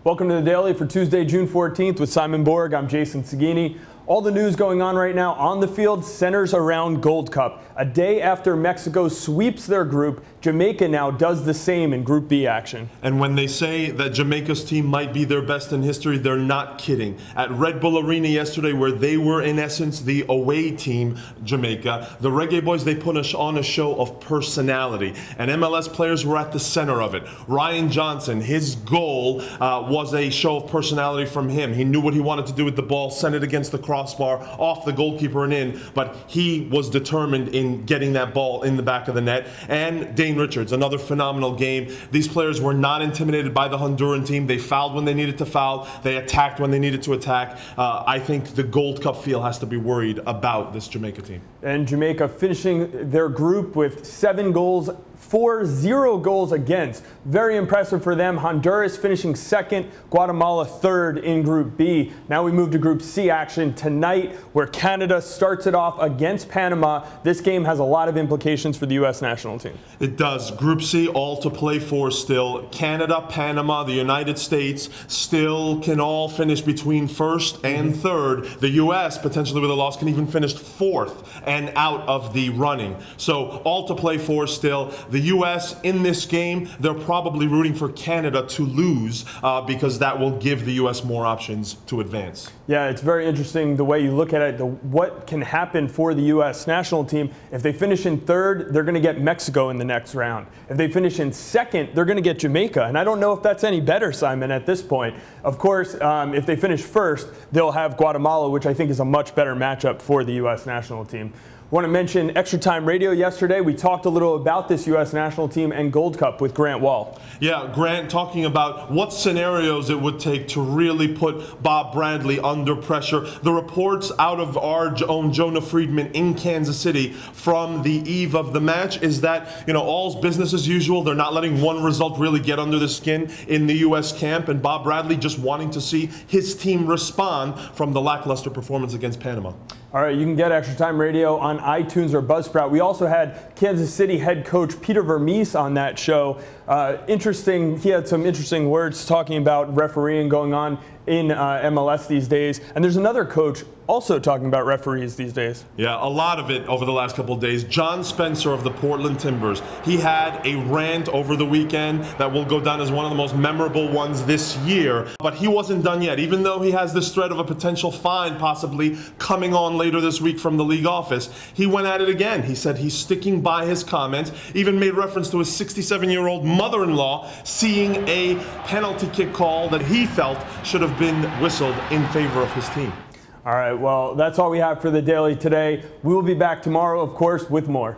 Welcome to the Daily for Tuesday, June 14th with Simon Borg. I'm Jason Seguini. All the news going on right now on the field centers around Gold Cup. A day after Mexico sweeps their group, Jamaica now does the same in Group B action. And when they say that Jamaica's team might be their best in history, they're not kidding. At Red Bull Arena yesterday, where they were in essence the away team, Jamaica, the Reggae Boys, they put on a show of personality. And MLS players were at the center of it. Ryan Johnson, his goal was a show of personality from him. He knew what he wanted to do with the ball, send it against the crossbar, off the goalkeeper and in, but he was determined in getting that ball in the back of the net. And Dane Richards, another phenomenal game. These players were not intimidated by the Honduran team. They fouled when they needed to foul. They attacked when they needed to attack. I think the Gold Cup field has to be worried about this Jamaica team. And Jamaica finishing their group with 7 goals for 0 goals against. Very impressive for them. Honduras finishing second, Guatemala third in Group B. Now we move to Group C action tonight, where Canada starts it off against Panama. This game has a lot of implications for the U.S. national team. It does. Group C, all to play for still. Canada, Panama, the United States still can all finish between first and third. The U.S., potentially with a loss, can even finish fourth and out of the running. So all to play for still. The U.S. in this game, they're probably rooting for Canada to lose because that will give the U.S. more options to advance. Yeah, it's very interesting the way you look at it, what can happen for the U.S. national team. If they finish in third, they're going to get Mexico in the next round. If they finish in second, they're going to get Jamaica. And I don't know if that's any better, Simon, at this point. Of course, if they finish first, they'll have Guatemala, which I think is a much better matchup for the U.S. national team. I want to mention Extra Time Radio yesterday. We talked a little about this U.S. national team and Gold Cup with Grant Wall. Yeah, Grant talking about what scenarios it would take to really put Bob Bradley under pressure. The reports out of our own Jonah Friedman in Kansas City from the eve of the match is that, all's business as usual. They're not letting one result really get under the skin in the U.S. camp, and Bob Bradley just wanting to see his team respond from the lackluster performance against Panama. All right, you can get Extra Time Radio on iTunes or Buzzsprout. We also had Kansas City head coach Peter Vermees on that show. He had some interesting words talking about refereeing going on in MLS these days. And there's another coach also talking about referees these days. Yeah, a lot of it over the last couple of days. John Spencer of the Portland Timbers. He had a rant over the weekend that will go down as one of the most memorable ones this year. But he wasn't done yet. Even though he has this threat of a potential fine possibly coming on later this week from the league office, he went at it again. He said he's sticking by his comments, even made reference to his 67-year-old mother-in-law seeing a penalty kick call that he felt should have been whistled in favor of his team. All right, well, that's all we have for the Daily today. We will be back tomorrow, of course, with more.